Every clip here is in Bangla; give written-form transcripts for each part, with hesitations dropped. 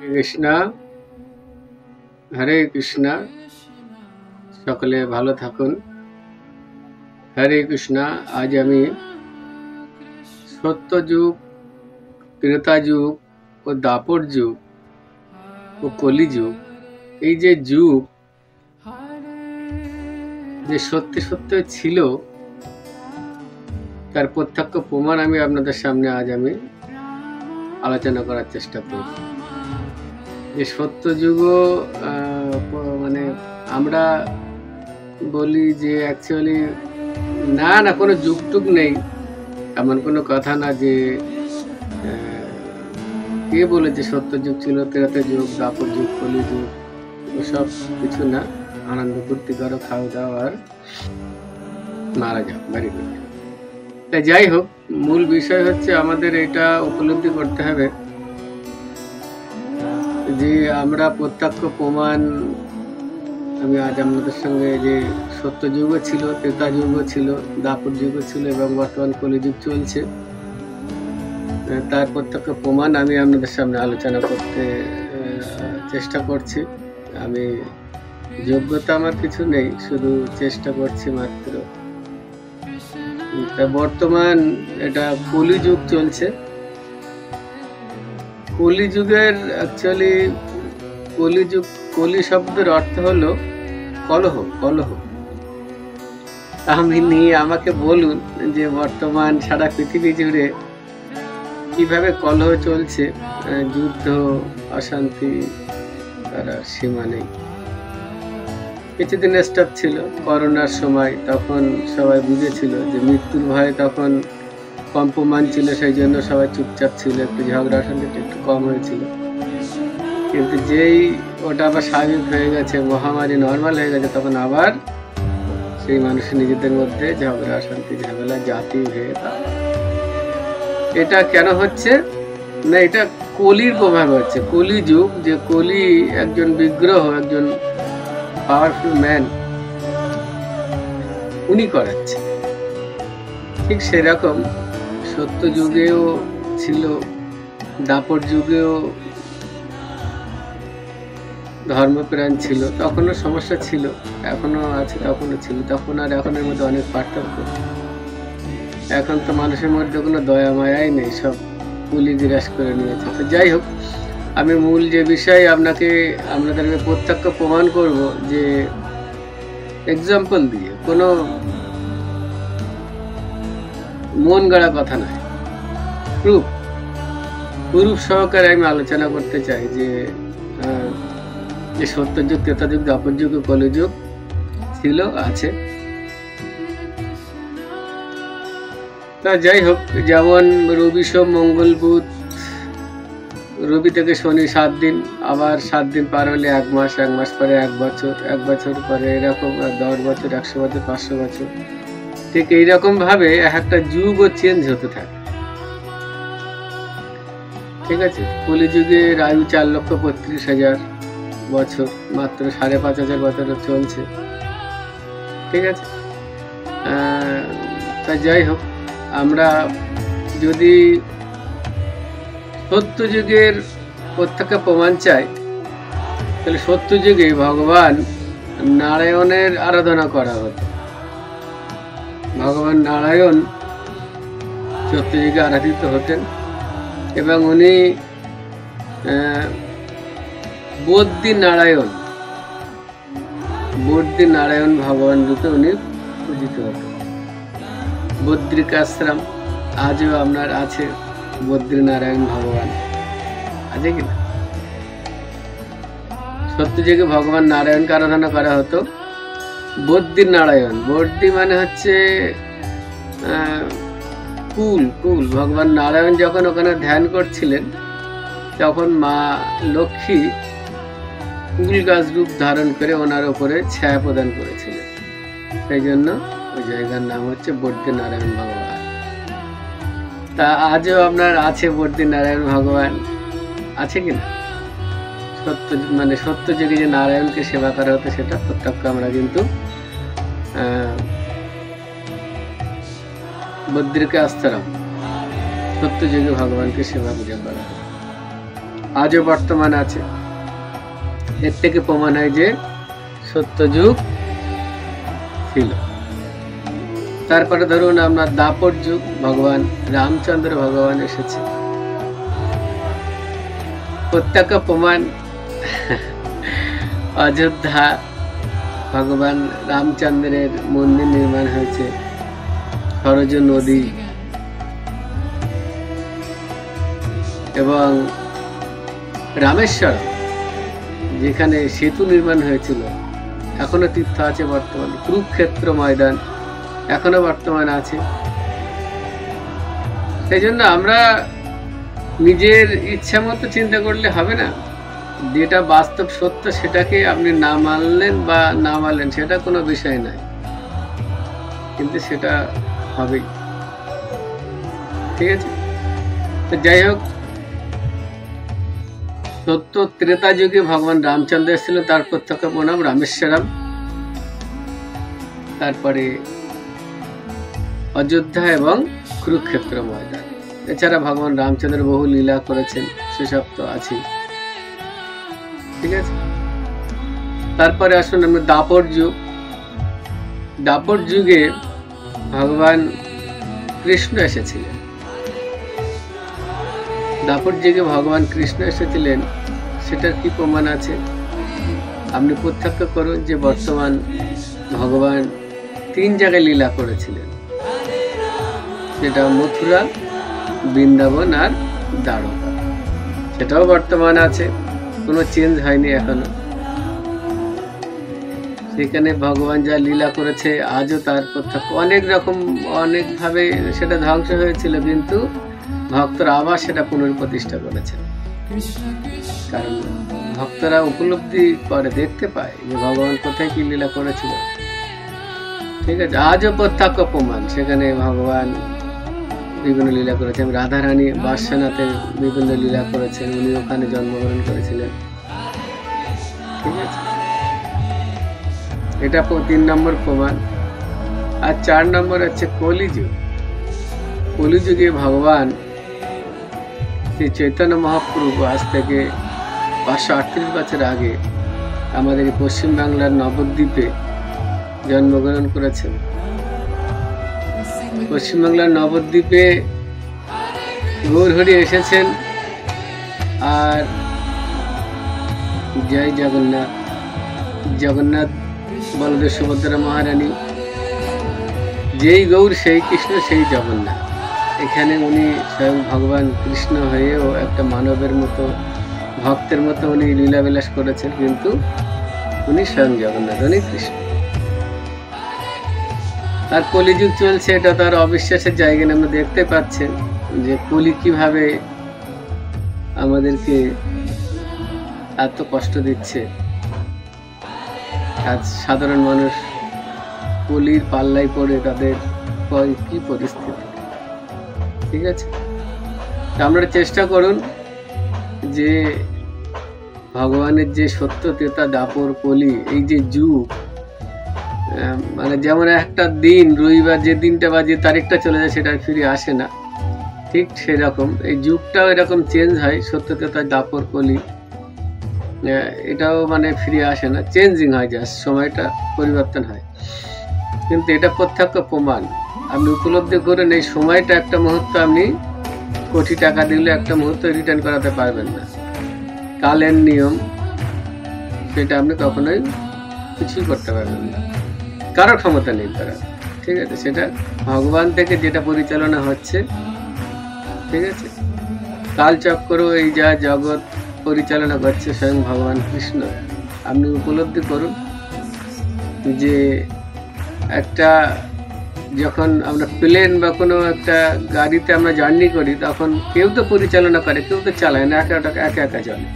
কৃষ্ণা, হরে কৃষ্ণা। সকলে ভালো থাকুন। হরে কৃষ্ণা। আজ আমি সত্যযুগ, ত্রেতা যুগ ও দাপর যুগ ও কলিযুগ, এই যে যুগ যে সত্যি সত্য ছিল তার প্রত্যক্ষ প্রমাণ আমি আপনাদের সামনে আজ আমি আলোচনা করার চেষ্টা করব। যে সত্য যুগ মানে আমরা বলি যে অ্যাকচুয়ালি না কোনো যুগটুক নেই, এমন কোনো কথা না। যে কে বলেছে সত্য যুগ ছিল, ত্রেতা যুগ, দাপর যুগ, কলি যুগ, ওসব কিছু না। আনন্দ ফুর্তি করো, খাওয়া দাওয়া আর মারা যাও, ভেরি গুড। তাই যাই হোক, মূল বিষয় হচ্ছে আমাদের এটা উপলব্ধি করতে হবে যে আমরা প্রত্যক্ষ প্রমাণ আমি আজ আপনাদের সঙ্গে যে সত্য যুগও ছিল, ত্রেতা যুগও ছিল, দাপর যুগও ছিল এবং বর্তমান কলিযুগ চলছে, তার প্রত্যক্ষ প্রমাণ আমি আপনাদের সামনে আলোচনা করতে চেষ্টা করছি। আমি যোগ্যতা আমার কিছু নেই, শুধু চেষ্টা করছি মাত্র। তা বর্তমান এটা কলিযুগ চলছে। কলিযুগের অ্যাকচুয়ালি কলিযুগ, কলি শব্দের অর্থ হলো কলহ। কলহ আমি নিয়ে আমাকে বলুন যে বর্তমান সারা পৃথিবী জুড়ে কিভাবে কলহ চলছে, যুদ্ধ, অশান্তি, তার সীমা নেই। কিছুদিন স্টপ ছিল করোনার সময়, তখন সবাই বুঝেছিল যে মৃত্যুর ভয়ে তখন কম প্রমাণ ছিল, সেই জন্য সবাই চুপচাপ ছিল, একটু ঝগড়া অশান্তিটা একটু কম হয়েছিল। কিন্তু যেই ওটা আবার স্বাভাবিক হয়ে গেছে, মহামারী নর্মাল হয়ে গেছে, তখন আবার সেই মানুষের নিজেদের মধ্যে ঝগড়া অশান্তি, ঝামেলা, জাতি ভেদ। এটা কেন হচ্ছে না? এটা কলির প্রভাব হচ্ছে। কলি যুগ, যে কলি একজন বিগ্রহ, একজন পাওয়ারফুল ম্যান, উনি করাচ্ছে। ঠিক সেরকম সত্য যুগেও ছিল, দাপর যুগেও ধর্মপ্রাণ ছিল, তখনও সমস্যা ছিল, এখনো আছে, তখনও ছিল। তখন আর এখনের মধ্যে অনেক পার্থক্য। এখন তো মানুষের মধ্যে কোনো দয়া মায়াই নেই, সব কুলি বিরাজ করে নিয়েছে। তো যাই হোক, আমি মূল যে বিষয় আপনাদেরকে প্রত্যক্ষ প্রমাণ করব, যে এক্সাম্পল দিয়ে, কোনো মন গড়া কথা নয়, প্রুফ সহকারে আমি আলোচনা করতে চাই যে সত্যযুগ, ত্রেতা যুগ, দাপর যুগ ও কলিযুগ ছিল, আছে। তা যাই হোক, যেমন রবি, সোম, মঙ্গল, বুধ, রবি থেকে শনি 7 দিন, আবার 7 দিন পার হলে 1 মাস, 1 মাস পরে 1 বছর, 1 বছর পরে এরকম 10 বছর, 100 বছর, 500 বছর। ঠিক এইরকম ভাবে একটা যুগও চেঞ্জ হতে থাকে। ঠিক আছে, কলিযুগের আয়ু 4,35,000 বছর, মাত্র 5,500 বছর চলছে। ঠিক আছে। তা যাই হোক, আমরা যদি সত্য যুগের প্রত্যক্ষ প্রমাণ চাই, তাহলে সত্য যুগে ভগবান নারায়ণের আরাধনা করা হতো। ভগবান নারায়ণ সত্য যুগে আরাধিত হতেন এবং উনি বদ্রী নারায়ণ ভগবান রূপে উনি পূজিত হতেন। বদ্রিকাশ্রম আজও আপনার আছে, বদ্রী নারায়ণ ভগবান আছে কিনা? সত্য যুগে ভগবান নারায়ণকে আরাধনা করা হতো। বদ্রী নারায়ণ, বদ্রী মানে হচ্ছে কুল। ভগবান নারায়ণ যখন ওখানে ধ্যান করছিলেন, তখন মা লক্ষ্মী কুল গাছ রূপ ধারণ করে ওনার উপরে ছায়া প্রদান করেছিলেন। সেই জন্য ওই জায়গার নাম হচ্ছে বদ্রী নারায়ণ ভগবান। তা আজও আপনার আছে বদ্রী নারায়ণ ভগবান, আছে কিনা? সত্য যুগে যে নারায়ণকে সেবা করা হতো, সেটা প্রত্যক্ষ আমরা কিন্তু বদ্রিকা আশ্রম সত্যযুগে ভগবানকে সেবা পূজা করা হয়, আজও বর্তমান আছে। এর থেকে প্রমাণ হয় যে সত্যযুগ ছিল। তারপরে ধরুন আপনার দাপর যুগ, ভগবান রামচন্দ্র ভগবান এসেছে, প্রত্যক্ষ প্রমাণ অযোধ্যা ভগবান রামচন্দ্রের মন্দির নির্মাণ হয়েছে, সরজ নদী এবং রামেশ্বর যেখানে সেতু নির্মাণ হয়েছিল এখনো তীর্থ আছে বর্তমান, কুরুক্ষেত্র ময়দান এখনো বর্তমান আছে। সেই জন্য আমরা নিজের ইচ্ছা মতো চিন্তা করলে হবে না, যেটা বাস্তব সত্য সেটাকে আপনি না মানলেন বা না মানলেন সেটা কোনো বিষয় নয়, কিন্তু সেটা হবেই। ঠিক আছে, তো যাই হোক, সত্য ত্রেতা যুগে ভগবান রামচন্দ্র এসেছিল, তার প্রত্যক্ষ প্রণাম রামেশ্বরম। তারপরে অযোধ্যা এবং কুরুক্ষেত্র ময়দান। এছাড়া ভগবান রামচন্দ্র বহু লীলা করেছেন, সেসব তো আছে। ঠিক আছে, তারপরে আসুন আমরা দাপর যুগ। দাপর যুগে ভগবান কৃষ্ণ এসেছিলেন। দাপর যুগে ভগবান কৃষ্ণ এসেছিলেন, সেটার কি প্রমাণ আছে? আপনি প্রত্যক্ষ করুন যে বর্তমান ভগবান 3 জায়গায় লীলা করেছিলেন, সেটা মথুরা, বৃন্দাবন আর দ্বারকা। সেটাও বর্তমান আছে, কোনো চেঞ্জ হয়নি এখনো। সেখানে ভগবান যা লীলা করেছে আজও তার প্রত্যক্ষ, অনেক রকম অনেকভাবে সেটা ধ্বংস হয়েছিল, কিন্তু ভক্তরা আবার সেটা পুনর্প্রতিষ্ঠা করেছেন। কারণ ভক্তরা উপলব্ধি করে, দেখতে পায় যে ভগবান কোথায় কি লীলা করেছিল। ঠিক আছে, আজও প্রত্যক্ষ প্রমাণ, সেখানে ভগবান বিভিন্ন লীলা করেছেন। রাধারানী বাদশানাথে বিভিন্ন লীলা করেছেন, উনি ওখানে জন্মগ্রহণ করেছিলেন। ঠিক আছে, এটা 3 নম্বর প্রমাণ। আর 4 নম্বর হচ্ছে কলিযুগ। কলিযুগে ভগবান শ্রী চৈতন্য মহাপ্রভু আজ থেকে 538 বছর আগে আমাদের পশ্চিমবাংলার নবদ্বীপে জন্মগ্রহণ করেছেন। পশ্চিমবাংলার নবদ্বীপে গৌরহরি এসেছেন। আর জয় জগন্নাথ, জগন্নাথ বলদেব সুভদ্রা মহারানী, যেই গৌর সেই কৃষ্ণ সেই জগন্নাথ। এখানে উনি স্বয়ং ভগবান কৃষ্ণ হয়েও একটা মানবের মতো, ভক্তের মতো উনি লীলাবিলাস করেছেন, কিন্তু উনি স্বয়ং জগন্নাথ, উনি কৃষ্ণ। আর কলিযুগ চলছে, এটা তার অবিশ্বাসের জায়গা। আমরা দেখতে পাচ্ছেন যে কলি কিভাবে আমাদেরকে এত কষ্ট দিচ্ছে। আজ সাধারণ মানুষ কলির পাল্লায় পড়ে তাদের কি পরিস্থিতি। ঠিক আছে, আমরা চেষ্টা করুন যে ভগবানের যে সত্য, ত্রেতা, দাপর, কলি, এই যে যুগ, মানে যেমন একটা দিন রবিবার যে দিনটা বা যে তারিখটা চলে যায় সেটা ফিরে আসে না, ঠিক সেরকম এই যুগটাও এরকম চেঞ্জ হয়। সত্য, ত্রেতা, দাপর, কলি, এটাও মানে ফিরে আসে না, চেঞ্জিং হয়, যা সময়টা পরিবর্তন হয়। কিন্তু এটা প্রত্যক্ষ প্রমাণ, আপনি উপলব্ধি করেন এই সময়টা একটা মুহূর্ত, আপনি কোটি টাকা দিলে একটা মুহূর্ত রিটার্ন করাতে পারবেন না। কালের নিয়ম, সেটা আপনি কখনোই কিছুই করতে পারবেন না, কারো ক্ষমতা নেই তারা। ঠিক আছে, সেটা ভগবান থেকে যেটা পরিচালনা হচ্ছে। ঠিক আছে, কালচক্র, এই যা জগৎ পরিচালনা করছে স্বয়ং ভগবান কৃষ্ণ। আপনি উপলব্ধি করুন যে একটা যখন আমরা প্লেন বা কোনো একটা গাড়িতে আমরা জার্নি করি, তখন কেউ তো পরিচালনা করে, কেউ তো চালায় না, একা একা চলে,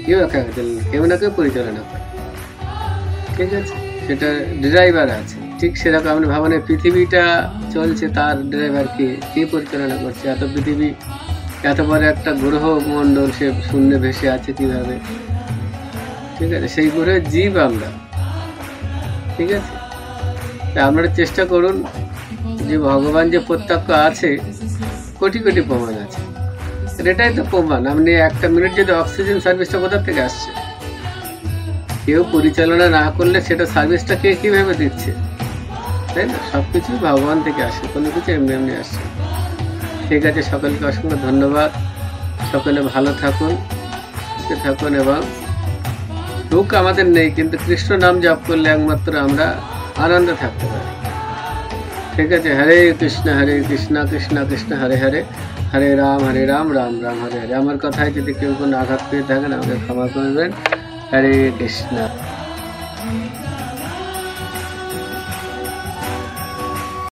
কেউ একা একা চলে, কেউ না কেউ পরিচালনা করে। ঠিক আছে, সেটা ড্রাইভার আছে। ঠিক সেরকম আপনি ভাবেন পৃথিবীটা চলছে, তার ড্রাইভারকে কে পরিচালনা করছে? এত পৃথিবী, এত বড় একটা গ্রহ মণ্ডল, সে শূন্যে ভেসে আছে কিভাবে? ঠিক আছে, সেই গ্রহের জীব আমরা। ঠিক আছে, তা আপনারা চেষ্টা করুন যে ভগবান যে প্রত্যক্ষ আছে কোটি কোটি প্রমাণ আছে। এটাই তো প্রমাণ। আপনি একটা মিনিট যদি অক্সিজেন সার্ভিসটা কোথা থেকে আসছে, কেউ পরিচালনা না করলে সেটা সার্ভিসটা কে কিভাবে দিচ্ছে, তাই না? সবকিছুই ভগবান থেকে আসে, কোনো কিছু এমনি এমনি আসে। ঠিক আছে, সকলকে অসংখ্য ধন্যবাদ। সকলে ভালো থাকুন, সুখে থাকুন, এবং দুঃখ আমাদের নেই, কিন্তু কৃষ্ণ নাম জপ করলে একমাত্র আমরা আনন্দে থাকতে পারি। ঠিক আছে, হরে কৃষ্ণ কৃষ্ণ কৃষ্ণ হরে হরে, হরে রাম রাম রাম হরে হরে। আমার কথায় যদি কেউ কোনো আঘাত পেয়ে থাকেন আমাকে ক্ষমা করবেন। হরে কৃষ্ণ।